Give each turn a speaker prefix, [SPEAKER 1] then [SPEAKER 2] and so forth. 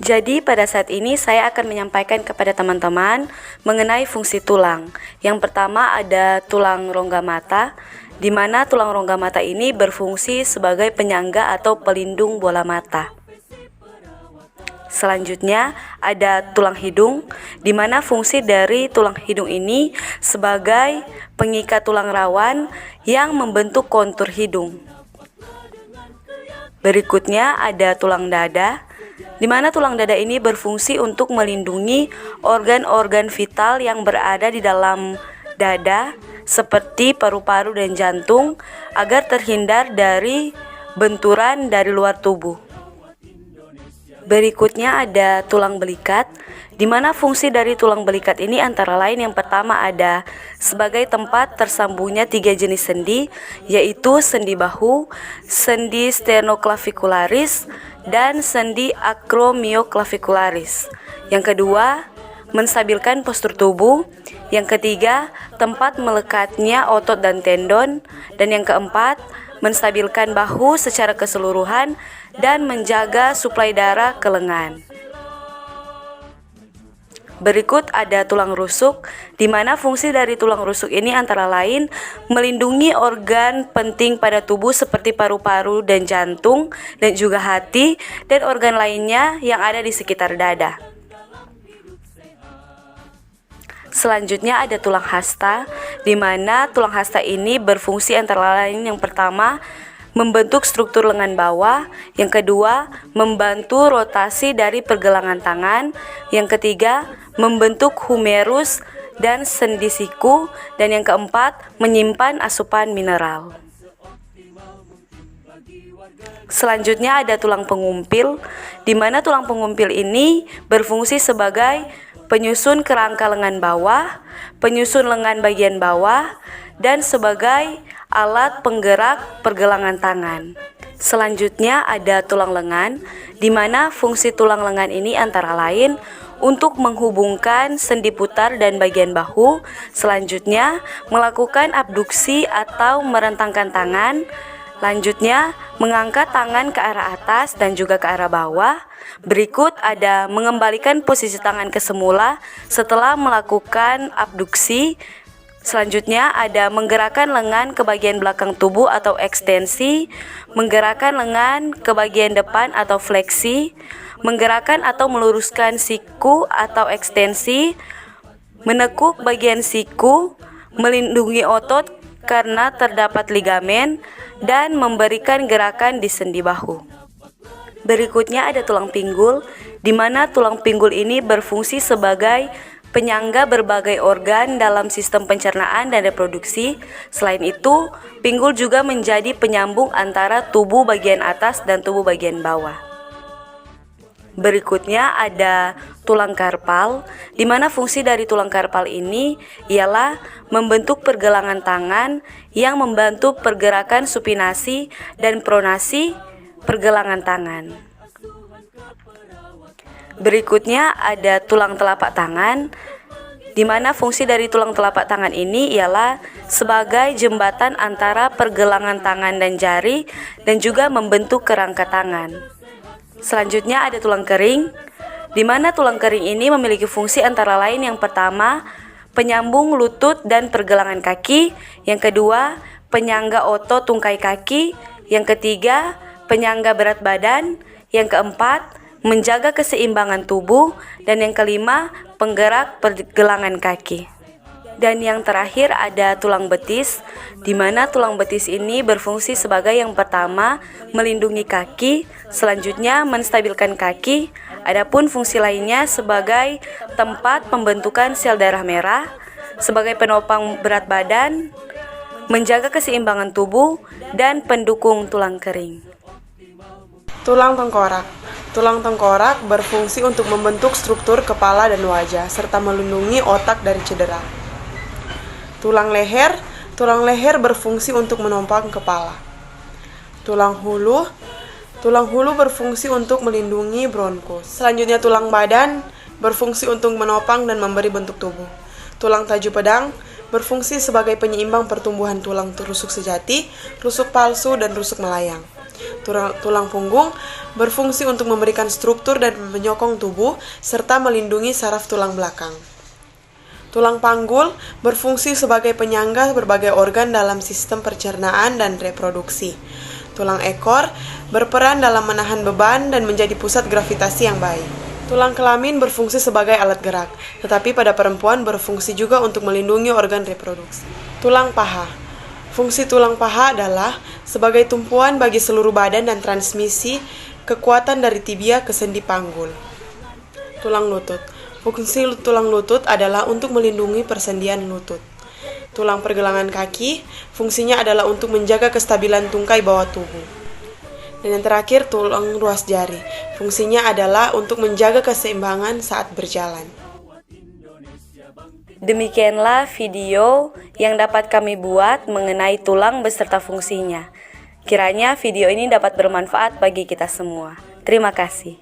[SPEAKER 1] Jadi pada saat ini saya akan menyampaikan kepada teman-teman mengenai fungsi tulang. Yang pertama ada tulang rongga mata, di mana tulang rongga mata ini berfungsi sebagai penyangga atau pelindung bola mata. Selanjutnya ada tulang hidung, di mana fungsi dari tulang hidung ini sebagai pengikat tulang rawan yang membentuk kontur hidung. Berikutnya ada tulang dada, di mana tulang dada ini berfungsi untuk melindungi organ-organ vital yang berada di dalam dada seperti paru-paru dan jantung agar terhindar dari benturan dari luar tubuh. Berikutnya ada tulang belikat, di mana fungsi dari tulang belikat ini antara lain yang pertama ada sebagai tempat tersambungnya 3 jenis sendi, yaitu sendi bahu, sendi sternoclavicularis, dan sendi acromioclavicularis. Yang kedua, menstabilkan postur tubuh. Yang ketiga, tempat melekatnya otot dan tendon. Dan yang keempat, menstabilkan bahu secara keseluruhan dan menjaga suplai darah ke lengan. Berikut ada tulang rusuk, di mana fungsi dari tulang rusuk ini antara lain melindungi organ penting pada tubuh seperti paru-paru dan jantung, dan juga hati dan organ lainnya yang ada di sekitar dada. Selanjutnya ada tulang hasta, di mana tulang hasta ini berfungsi antara lain yang pertama membentuk struktur lengan bawah, yang kedua membantu rotasi dari pergelangan tangan, yang ketiga membentuk humerus dan sendi siku, dan yang keempat menyimpan asupan mineral. Selanjutnya ada tulang pengumpil, di mana tulang pengumpil ini berfungsi sebagai penyusun kerangka lengan bawah, penyusun lengan bagian bawah, dan sebagai alat penggerak pergelangan tangan. Selanjutnya ada tulang lengan, di mana fungsi tulang lengan ini antara lain untuk menghubungkan sendi putar dan bagian bahu. Selanjutnya melakukan abduksi atau merentangkan tangan. Lanjutnya mengangkat tangan ke arah atas dan juga ke arah bawah. Berikut ada mengembalikan posisi tangan ke semula setelah melakukan abduksi. Selanjutnya ada menggerakkan lengan ke bagian belakang tubuh atau ekstensi, menggerakkan lengan ke bagian depan atau fleksi, menggerakkan atau meluruskan siku atau ekstensi, menekuk bagian siku, melindungi otot karena terdapat ligamen, dan memberikan gerakan di sendi bahu. Berikutnya ada tulang pinggul, di mana tulang pinggul ini berfungsi sebagai penyangga berbagai organ dalam sistem pencernaan dan reproduksi. Selain itu, pinggul juga menjadi penyambung antara tubuh bagian atas dan tubuh bagian bawah. Berikutnya ada tulang karpal, di mana fungsi dari tulang karpal ini ialah membentuk pergelangan tangan yang membantu pergerakan supinasi dan pronasi pergelangan tangan. Berikutnya ada tulang telapak tangan, di mana fungsi dari tulang telapak tangan ini ialah sebagai jembatan antara pergelangan tangan dan jari dan juga membentuk kerangka tangan. Selanjutnya ada tulang kering, di mana tulang kering ini memiliki fungsi antara lain yang pertama, penyambung lutut dan pergelangan kaki, yang kedua, penyangga otot tungkai kaki, yang ketiga, penyangga berat badan, yang keempat, menjaga keseimbangan tubuh, dan yang kelima, penggerak pergelangan kaki. Dan yang terakhir ada tulang betis, di mana tulang betis ini berfungsi sebagai yang pertama, melindungi kaki, selanjutnya menstabilkan kaki, adapun fungsi lainnya sebagai tempat pembentukan sel darah merah, sebagai penopang berat badan, menjaga keseimbangan tubuh, dan pendukung tulang kering.
[SPEAKER 2] Tulang tengkorak. Tulang tengkorak berfungsi untuk membentuk struktur kepala dan wajah, serta melindungi otak dari cedera. Tulang leher. Tulang leher berfungsi untuk menopang kepala. Tulang hulu. Tulang hulu berfungsi untuk melindungi bronkus. Selanjutnya tulang badan berfungsi untuk menopang dan memberi bentuk tubuh. Tulang taju pedang berfungsi sebagai penyeimbang pertumbuhan tulang rusuk sejati, rusuk palsu, dan rusuk melayang. Tulang punggung berfungsi untuk memberikan struktur dan menyokong tubuh serta melindungi saraf tulang belakang. Tulang panggul berfungsi sebagai penyangga berbagai organ dalam sistem pencernaan dan reproduksi. Tulang ekor berperan dalam menahan beban dan menjadi pusat gravitasi yang baik. Tulang kelamin berfungsi sebagai alat gerak, tetapi pada perempuan berfungsi juga untuk melindungi organ reproduksi. Tulang paha. Fungsi tulang paha adalah sebagai tumpuan bagi seluruh badan dan transmisi kekuatan dari tibia ke sendi panggul. Tulang lutut. Fungsi tulang lutut adalah untuk melindungi persendian lutut. Tulang pergelangan kaki, fungsinya adalah untuk menjaga kestabilan tungkai bawah tubuh. Dan yang terakhir, tulang ruas jari. Fungsinya adalah untuk menjaga keseimbangan saat berjalan.
[SPEAKER 1] Demikianlah video yang dapat kami buat mengenai tulang beserta fungsinya. Kiranya video ini dapat bermanfaat bagi kita semua. Terima kasih.